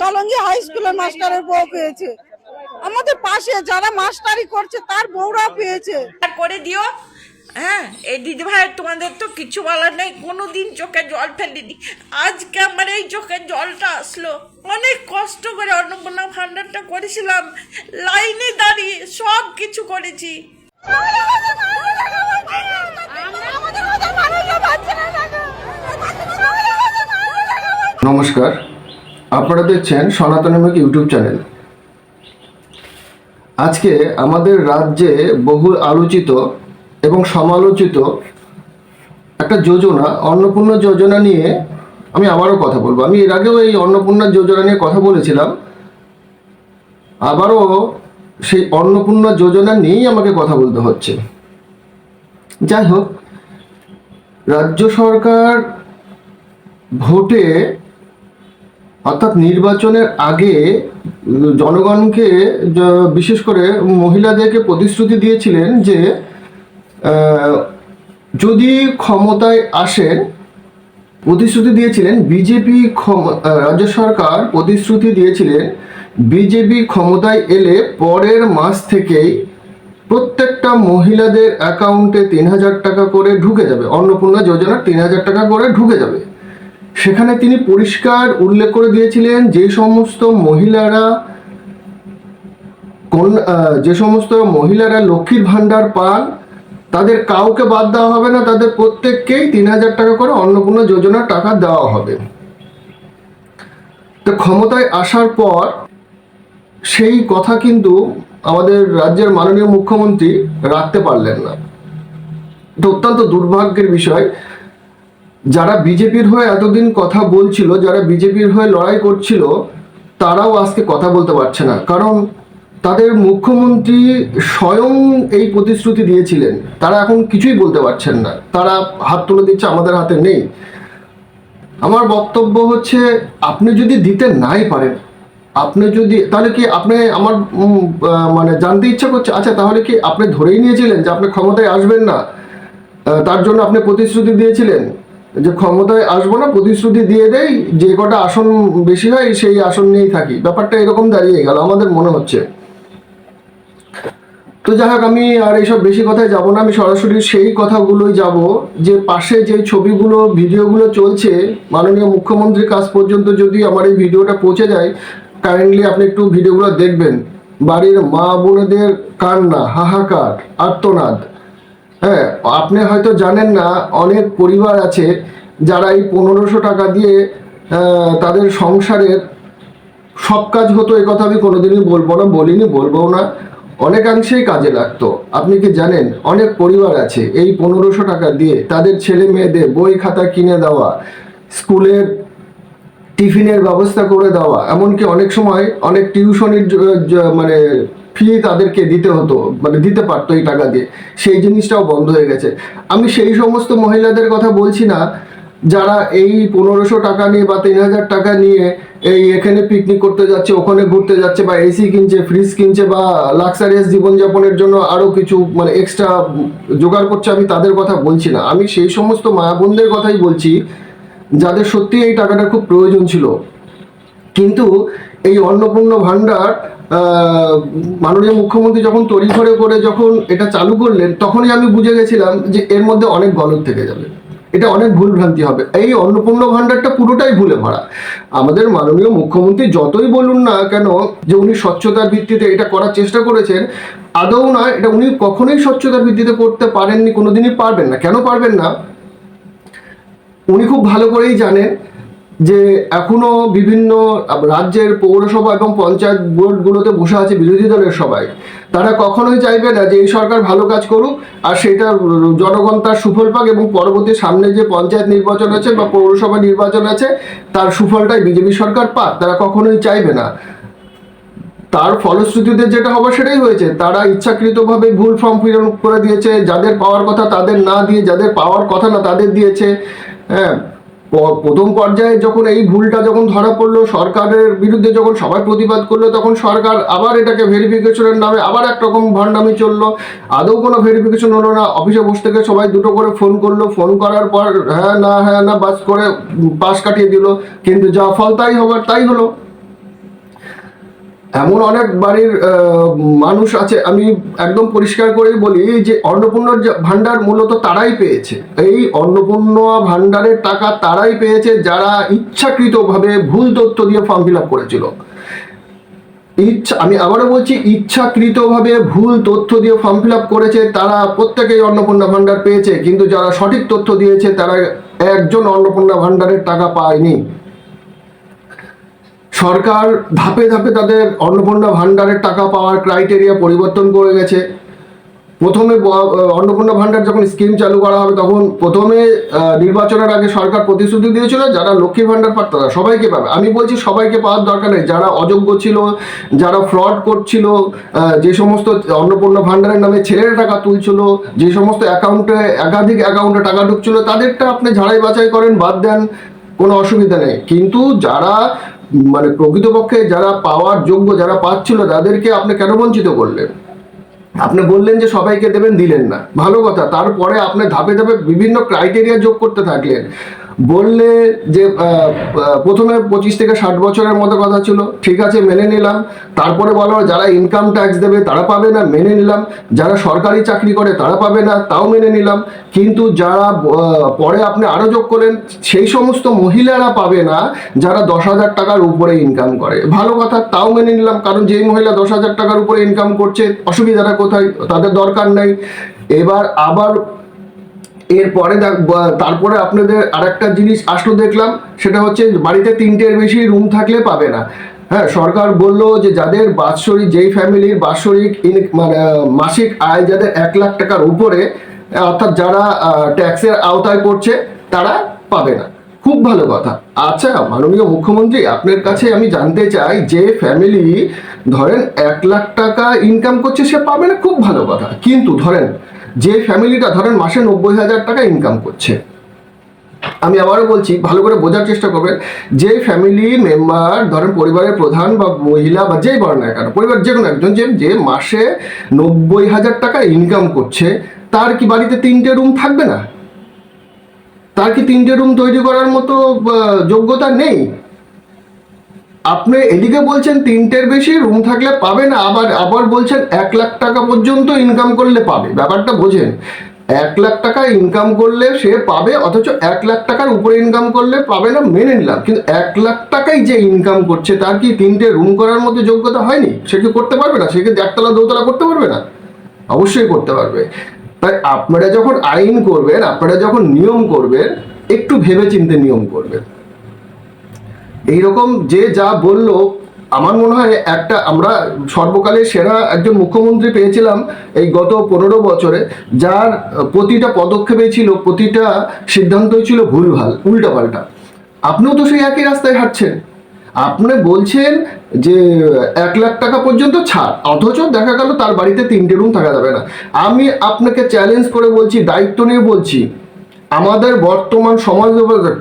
Jalangi high স্কুলের মাস্টারের বউ পেয়েছে, আমাদের পাশে যারা মাস্টারি করছে তার বউরা পেয়েছে। আর করে দিও। হ্যাঁ, এই দিদি ভাই তোমাদের তো কিছু বলার নেই, কোনোদিন চোখে জল ফেলিনি, আজকে আমার এই চোখে জলটা আসলো। অনেক কষ্ট করে অন্নপূর্ণা ভান্ডারটা করেছিলাম, লাইনে দাঁড়িয়ে সব কিছু করেছি। নমস্কার, আপনারা দেখছেন সনাতনীমুখ ইউটিউব চ্যানেল। আজকে আমাদের রাজ্যে বহু আলোচিত এবং সমালোচিত একটা যোজনা, অন্নপূর্ণা যোজনা নিয়ে আমি আবারও কথা বলবো। আমি এর আগেও এই অন্নপূর্ণা যোজনা নিয়ে কথা বলেছিলাম, আবারও সেই অন্নপূর্ণা যোজনা নিয়েই আমাকে কথা বলতে হচ্ছে। যাই হোক, রাজ্য সরকার ভোটে অর্থাৎ নির্বাচনের আগে জনগণকে, বিশেষ করে মহিলাদেরকে প্রতিশ্রুতি দিয়েছিলেন যে যদি ক্ষমতায় আসেন, প্রতিশ্রুতি দিয়েছিলেন বিজেপি, রাজ্য সরকার প্রতিশ্রুতি দিয়েছিলেন বিজেপি ক্ষমতায় এলে পরের মাস থেকেই প্রত্যেকটা মহিলাদের অ্যাকাউন্টে 3,000 টাকা করে ঢুকে যাবে, অন্নপূর্ণা যোজনা 3,000 টাকা করে ঢুকে যাবে। সেখানে তিনি পরিষ্কার উল্লেখ করে দিয়েছিলেন যে সমস্ত মহিলারা লক্ষ্মীর ভান্ডার পান তাদের কাউকে বাদ দেওয়া হবে না, তাদের প্রত্যেককেই 3,000 টাকা করে অন্নপূর্ণা যোজনার টাকা দেওয়া হবে। তো ক্ষমতায় আসার পর সেই কথা কিন্তু আমাদের রাজ্যের মাননীয় মুখ্যমন্ত্রী রাখতে পারলেন না। এটা অত্যন্ত দুর্ভাগ্যের বিষয়। যারা বিজেপির হয়ে এতদিন কথা বলছিল, যারা বিজেপির হয়ে লড়াই করছিল, তারাও আজকে কথা বলতে পারছে না, কারণ তাদের মুখ্যমন্ত্রী স্বয়ং এই প্রতিশ্রুতি দিয়েছিলেন। তারা এখন কিছুই বলতে পারছেন না, তারা হাত তুলে দিচ্ছে আমাদের হাতে নেই। আমার বক্তব্য হচ্ছে, আপনি যদি দিতে নাই পারেন, তাহলে কি আপনি, আমার মানে জানতে ইচ্ছা করছে, আচ্ছা তাহলে কি আপনি ধরেই নিয়েছিলেন যে আপনি ক্ষমতায় আসবেন না, তার জন্য আপনি প্রতিশ্রুতি দিয়েছিলেন যে ক্ষমতায় আসবো না, প্রতিশ্রুতি দিয়ে দেই, যে কটা আসন বেশি হয় সেই আসন নিয়েই থাকি, ব্যাপারটা এরকম দাঁড়িয়ে গেল আমাদের মনে হচ্ছে। তো যাই হোক, আমি আর এইসব বেশি কথায় যাব না, আমি সরাসরি সেই কথাগুলোই যাব যে পাশে যে ছবিগুলো, ভিডিওগুলো চলছে, মাননীয় মুখ্যমন্ত্রীর কাছ পর্যন্ত যদি আমার এই ভিডিওটা পৌঁছে যায়, কাইন্ডলি আপনি একটু ভিডিওগুলো দেখবেন। বাড়ির মা বোনেদের কান্না, হাহাকার, আর্তনাদ। হ্যাঁ, আপনি হয়তো জানেন না, অনেক পরিবার আছে যারা এই 1500 টাকা দিয়ে তাদের সংসারের সব কাজ হতো। এই কথা আমি কোনোদিনই বলবো না, অনেকাংশেই কাজে লাগতো। আপনি কি জানেন, অনেক পরিবার আছে এই 1500 টাকা দিয়ে তাদের ছেলে মেয়েদের বই খাতা কিনে দেওয়া, স্কুলের টিফিনের ব্যবস্থা করে দেওয়া, এমনকি অনেক সময় অনেক টিউশনির মানে ফি তাদেরকে দিতে হতো, মানে দিতে পারতো এই টাকা দিয়ে, সেই জিনিসটাও বন্ধ হয়ে গেছে। আমি সেই সমস্ত মহিলাদের কথা বলছি না যারা এই 1500 টাকা নিয়ে বা 3,000 টাকা নিয়ে এই এখানে পিকনিক করতে যাচ্ছে, ওখানে ঘুরতে যাচ্ছে, বা এসি কিনছে, ফ্রিজ কিনছে, বা লাক্সারিয়াস জীবনযাপনের জন্য আরও কিছু মানে এক্সট্রা জোগাড় করছে, আমি তাদের কথা বলছি না। আমি সেই সমস্ত মা বোনদের কথাই বলছি যাদের সত্যি এই টাকাটা খুব প্রয়োজন ছিল। কিন্তু এই অন্নপূর্ণা ভান্ডার মাননীয় মুখ্যমন্ত্রী যখন তড়িঘড়ি করে যখন এটা চালু করলেন, তখনই আমি বুঝে গেছিলাম যে এর মধ্যে অনেক গলদ থেকে যাবে, এটা অনেক ভুল ভ্রান্তি হবে। এই অন্নপূর্ণা ভান্ডারটা পুরোটাই ভুলে ভরা। আমাদের মাননীয় মুখ্যমন্ত্রী যতই বলুন না কেন যে উনি স্বচ্ছতার ভিত্তিতে এটা করার চেষ্টা করেছেন, আদৌ না, এটা উনি কখনোই স্বচ্ছতার ভিত্তিতে করতে পারেননি, কোনোদিনই পারবেন না। কেন পারবেন না? উনি খুব ভালো করেই জানেন যে এখনো বিভিন্ন রাজ্যের পৌরসভা এবং পঞ্চায়েত বোর্ডগুলোতে বসে আছে বিরোধী দলের সবাই। তারা কখনোই চাইবে না যে এই সরকার ভালো কাজ করুক আর সেটা জনগণ তার সুফল পাক, এবং পরবর্তী সামনে যে পঞ্চায়েত নির্বাচন আছে বা পৌরসভা নির্বাচন আছে তার সুফলটাই বিজেপি সরকার পাক, তারা কখনোই চাইবে না। তার ফলশ্রুতিতে যেটা হবে সেটাই হয়েছে। তারা ইচ্ছাকৃতভাবে ভুল ফর্ম ফিল করে দিয়েছে, যাদের পাওয়ার কথা তাদের না দিয়ে যাদের পাওয়ার কথা না তাদের দিয়েছে। হ্যাঁ, প্রথম পর্যায়ে যখন এই ভুলটা যখন ধরা পড়লো, সরকারের বিরুদ্ধে যখন সবাই প্রতিবাদ করলো, তখন সরকার আবার এটাকে ভেরিফিকেশনের নামে আবার একরকম ভণ্ডামি চললো। আদৌ কোনো ভেরিফিকেশন হলো না, অফিসে বসে থেকে সবাই দুটো করে ফোন করলো, ফোন করার পর হ্যাঁ না বাস করে পাশ কাটিয়ে দিল, কিন্তু যা ফল তাই হবার তাই হলো। এমন অনেক বাড়ির মানুষ আছে, আমি একদম পরিষ্কার করেই বলি যে অন্নপূর্ণা ভান্ডার মূলত তারাই পেয়েছে। এই অন্নপূর্ণা ভান্ডারের টাকা তারাই পেয়েছে যারা ইচ্ছাকৃতভাবে ভুল তথ্য দিয়ে ফর্ম ফিল আপ করেছিল। আমি আবারও বলছি, ইচ্ছাকৃতভাবে ভুল তথ্য দিয়ে ফর্ম ফিল আপ করেছে তারা প্রত্যেকেই অন্নপূর্ণা ভান্ডার পেয়েছে, কিন্তু যারা সঠিক তথ্য দিয়েছে তারা একজন অন্নপূর্ণা ভান্ডারের টাকা পায়নি। সরকার ধাপে ধাপে তাদের অন্নপূর্ণা ভান্ডারের টাকা পাওয়ার ক্রাইটেরিয়া পরিবর্তন করে গেছে। প্রথমে অন্নপূর্ণা ভান্ডার যখন স্কিম চালু করা হবে তখন প্রথমে নির্বাচনের আগে সরকার প্রতিশ্রুতি দিয়েছিল যারা লক্ষ্মী ভান্ডার পায় তারা সবাইকে পাবে। আমি বলছি সবাইকে পাওয়ার দরকার নেই, যারা অযোগ্য ছিল, যারা ফ্রড করছিল, যে সমস্ত অন্নপূর্ণা ভান্ডারের নামে ছেলেরা টাকা তুলছিল, যে সমস্ত অ্যাকাউন্টে একাধিক অ্যাকাউন্টে টাকা ঢুকছিল, তাদেরটা আপনি ঝাড়াই বাছাই করেন, বাদ দেন, কোনো অসুবিধা নেই। কিন্তু যারা মানে প্রকৃতপক্ষে যারা পাওয়ার যোগ্য, যারা পাচ্ছিল, তাদেরকে আপনি কেন বঞ্চিত করলেন? আপনি বললেন যে সবাইকে দেবেন, দিলেন না, ভালো কথা। তারপরে আপনি ধাপে ধাপে বিভিন্ন ক্রাইটেরিয়া যোগ করতে থাকলেন। বললে যে প্রথমে 25 থেকে 60 বছরের মতো কথা ছিল, ঠিক আছে, মেনে নিলাম। তারপরে বলো যারা ইনকাম ট্যাক্স দেবে তারা পাবে না, মেনে নিলাম। যারা সরকারি চাকরি করে তারা পাবে না, তাও মেনে নিলাম। কিন্তু যারা পরে আপনি আরো যোগ করলেন, সেই সমস্ত মহিলারা পাবে না যারা 10,000 টাকার উপরে ইনকাম করে, ভালো কথা, তাও মেনে নিলাম। কারণ যেই মহিলা 10,000 টাকার উপরে ইনকাম করছে, অসুবিধাটা কোথায়? তাদের দরকার নাই। এবার আবার এরপরে তারপরে আপনাদের আরেকটা জিনিস আসলো দেখলাম, সেটা হচ্ছে বাড়িতে 3টের বেশি রুম থাকলে পাবে না। হ্যাঁ, সরকার বললো যে যাদের বাৎসরিক, যেই ফ্যামিলির বাৎসরিক মানে মাসিক আয় যাদের 1 লাখ টাকার উপরে, অর্থাৎ যারা ট্যাক্সের আওতায় পড়ছে, তারা পাবে না। খুব ভালো কথা। আচ্ছা মাননীয় মুখ্যমন্ত্রী, আপনার কাছে আমি জানতে চাই, যে ফ্যামিলি ধরেন 1 লাখ টাকা ইনকাম করছে সে পাবে না, খুব ভালো কথা। কিন্তু ধরেন যে ফ্যামিলিটা ধরেন মাসে 90,000 টাকা ইনকাম করছে, আমি আবারও বলছি, ভালো করে বোঝার চেষ্টা করবেন, যে ফ্যামিলি মেম্বার ধরেন পরিবারের প্রধান বা মহিলা বা যেই বড় না কেন, পরিবার যে কোনো একজন যে মাসে 90,000 টাকা ইনকাম করছে, তার কি বাড়িতে 3টে রুম থাকবে না? তার কি 3টে রুম তৈরি করার মতো যোগ্যতা নেই? আপনি এদিকে বলছেন 3টের বেশি রুম থাকলে পাবে না, আবার বলছেন 1 লাখ টাকা পর্যন্ত ইনকাম করলে পাবে। ব্যাপারটা বোঝেন, 1 লাখ টাকা ইনকাম করলে সে পাবে, অথচ 1 লাখ টাকার উপরে ইনকাম করলে পাবে না, মেনে নিলাম। কিন্তু 1 লাখ টাকাই যে ইনকাম করছে, তার কি 3টে রুম করার মতো যোগ্যতা হয়নি? সে কি করতে পারবে না? সে কি 1তলা 2তলা করতে পারবে না? অবশ্যই করতে পারবে। তাই আপনারা যখন আইন করবেন, আপনারা যখন নিয়ম করবেন, একটু ভেবে চিন্তে নিয়ম করবেন। এইরকম যে যা বললো, আমার মনে হয় আমরা সর্বকালের সেরা একজন মুখ্যমন্ত্রী পেয়েছিলাম এই গত 15 বছরে, যার প্রতিটা পদক্ষেপে ছিল, প্রতিটা সিদ্ধান্তই ছিল ভুলভাল, উল্টাপাল্টা। আপনিও তো সেই একই রাস্তায় হাঁটছেন। আপনি বলছেন যে 1 লাখ টাকা পর্যন্ত ছাড়, অথচ দেখা গেল তার বাড়িতে 3টে রুম থাকা যাবে না। আমি আপনাকে চ্যালেঞ্জ করে বলছি, দায়িত্ব নিয়ে বলছি, আমাদের বর্তমান সমাজ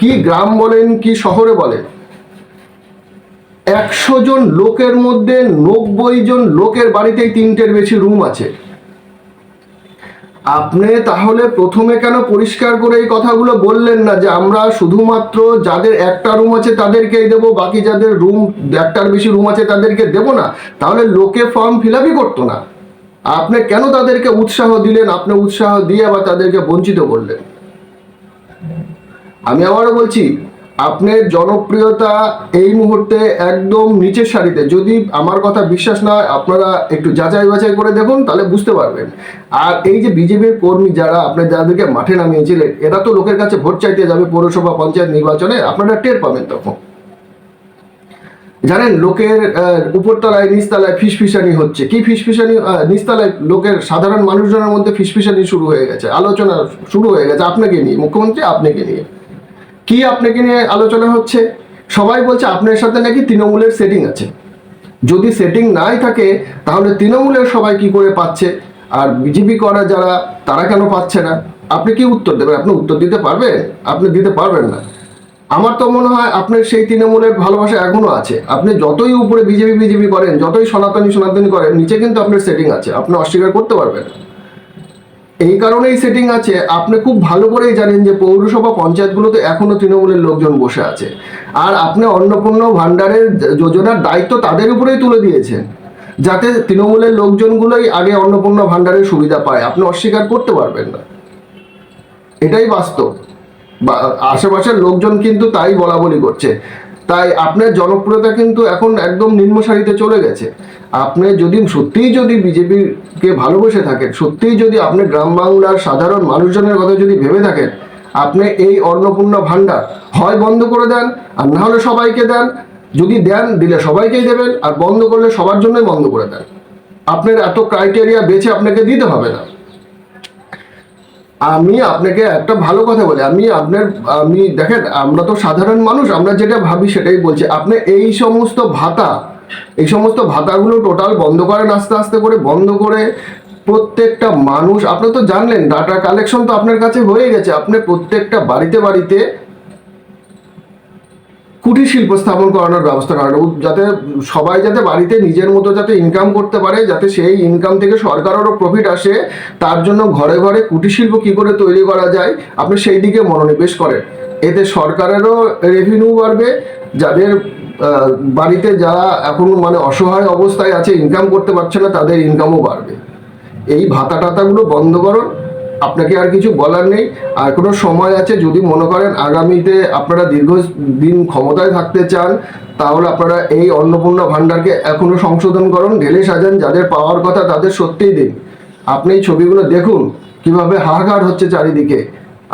কি গ্রাম বলেন কি শহরে বলেন, 100 জন লোকের মধ্যে 90 জন লোকের বাড়িতেই 3টের বেশি রুম আছে। আপনি তাহলে প্রথমে কেন পরিষ্কার করে এই কথাগুলো বললেন না যে আমরা শুধুমাত্র যাদের 1টা রুম আছে তাদেরকেই দেবো, বাকি যাদের রুম 1টার বেশি রুম আছে তাদেরকে দেবো না? তাহলে লোকে ফর্ম ফিল আপই করতো না। আপনি কেন তাদেরকে উৎসাহ দিলেন? আপনি উৎসাহ দিয়ে আবার তাদেরকে বঞ্চিত করলেন। আমি আবারও বলছি, আপনার জনপ্রিয়তা এই মুহূর্তে একদম নিচের সারিতে। যদি আমার কথা বিশ্বাস না হয়, আপনারা একটু যাচাই বাছাই করে দেখুন, তাহলে বুঝতে পারবেন। আর এই যে বিজেপির কর্মী যারা আপনার যাদেরকে মাঠে নামিয়েছিলেন, এরা তো লোকের কাছে ভোট চাইতে যাবে পৌরসভা পঞ্চায়েত নির্বাচনে, আপনারা টের পাবেন তখন। জানেন, লোকের উপরতলায় নিচতলায় ফিসফিসানি হচ্ছে। কি ফিসফিসানি? নিচতলায় লোকের সাধারণ মানুষজনের মধ্যে ফিসফিসানি শুরু হয়ে গেছে, আলোচনা শুরু হয়ে গেছে আপনাকে নিয়ে, মুখ্যমন্ত্রী আপনাকে নিয়ে। কি আপনাকে নিয়ে আলোচনা হচ্ছে? সবাই বলছে আপনার সাথে নাকি তৃণমূলের সেটিং আছে। যদি সেটিং নাই থাকে তাহলে তৃণমূলের সবাই কি করে পাচ্ছে, আর বিজেপি করা যারা তারা কেন পাচ্ছে না? আপনি কি উত্তর দেবেন? আপনি উত্তর দিতে পারবেন? আপনি দিতে পারবেন না। আমার তো মনে হয় আপনার সেই তৃণমূলের ভালোবাসা এখনো আছে। আপনি যতই উপরে বিজেপি করেন, যতই সনাতনী করেন, নিচে কিন্তু আপনার সেটিং আছে, আপনি অস্বীকার করতে পারবেন না। এই কারণেই সেটিং আছে, আপনি খুব ভালো করেই জানেন যে পৌরসভা পঞ্চায়েতগুলোতে এখনো তৃণমূলের লোকজন বসে আছে, আর আপনি অন্নপূর্ণা ভাণ্ডারের যোজনার দায়িত্ব তাদের উপরেই তুলে দিয়েছেন, যাতে তৃণমূলের লোকজনগুলোই আগে অন্নপূর্ণা ভাণ্ডারের সুবিধা পায়। আপনি অস্বীকার করতে পারবেন না, এটাই বাস্তব। আশেপাশের লোকজন কিন্তু তাই বলা বলি করছে। তাই আপনার জনপ্রিয়তা কিন্তু এখন একদম নিম্ন সারিতে চলে গেছে। আপনি যদি বিজেপিকে ভালোবেসে থাকেন, সত্যিই যদি আপনি গ্রাম বাংলার সাধারণ মানুষজনের কথা যদি ভেবে থাকেন, আপনি এই অন্নপূর্ণা ভাণ্ডার হয় বন্ধ করে দেন, আর না হলে সবাইকে দেন। যদি দিলে সবাইকেই দেবেন, আর বন্ধ করলে সবার জন্যই বন্ধ করে দেন। আপনার এত ক্রাইটেরিয়া বেছে আপনাকে দিতে হবে না। আমি আপনাকে একটা ভালো কথা বলি, আমি দেখেন, আমরা তো সাধারণ মানুষ, আমরা যেটা ভাবি সেটাই বলছি। আপনি এই সমস্ত ভাতাগুলো টোটাল বন্ধ করেন, আস্তে আস্তে করে বন্ধ করে প্রত্যেকটা মানুষ, আপনি তো জানলেন ডাটা কালেকশন তো আপনার কাছে হয়ে গেছে, আপনি প্রত্যেকটা বাড়িতে কুটির শিল্প স্থাপন করানোর ব্যবস্থা করানো, যাতে সবাই যাতে বাড়িতে নিজের মতো যাতে ইনকাম করতে পারে, যাতে সেই ইনকাম থেকে সরকারেরও প্রফিট আসে। তার জন্য ঘরে ঘরে কুটির শিল্প কী করে তৈরি করা যায় আপনি সেই দিকে মনোনিবেশ করেন। এতে সরকারেরও রেভিনিউ বাড়বে, যাদের বাড়িতে যারা এখন মানে অসহায় অবস্থায় আছে, ইনকাম করতে পারছে না, তাদের ইনকামও বাড়বে। এই ভাতা টাতাগুলো বন্ধ করুন, আপনাকে আর কিছু বলার নেই। আর কোনো সময় আছে, যদি মনে করেন আগামীতে আপনারা দীর্ঘদিন ক্ষমতায় থাকতে চান, তাহলে আপনারা এই অন্নপূর্ণা ভাণ্ডারকে এখনো সংশোধন করুন, ঢেলে সাজান, যাদের পাওয়ার কথা তাদের সত্যিই দিন। আপনি এই ছবিগুলো দেখুন কিভাবে হাহাকার হচ্ছে চারিদিকে।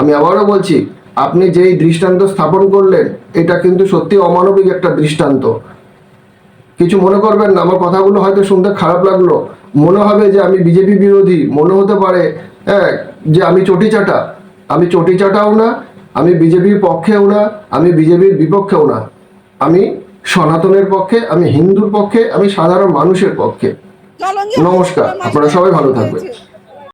আমি আবারও বলছি, আপনি যেই দৃষ্টান্ত স্থাপন করলেন, এটা কিন্তু সত্যি অমানবিক একটা দৃষ্টান্ত। কিছু মনে করবেন না, আমার কথাগুলো হয়তো শুনতে খারাপ লাগলো, মনে হবে যে আমি বিজেপি বিরোধী, মনে হতে পারে যে আমি চটি চাটাও না, আমি বিজেপির পক্ষেও না, আমি বিজেপির বিপক্ষেও না। আমি সনাতনের পক্ষে, আমি হিন্দুর পক্ষে, আমি সাধারণ মানুষের পক্ষে। নমস্কার, আপনারা সবাই ভালো থাকবেন।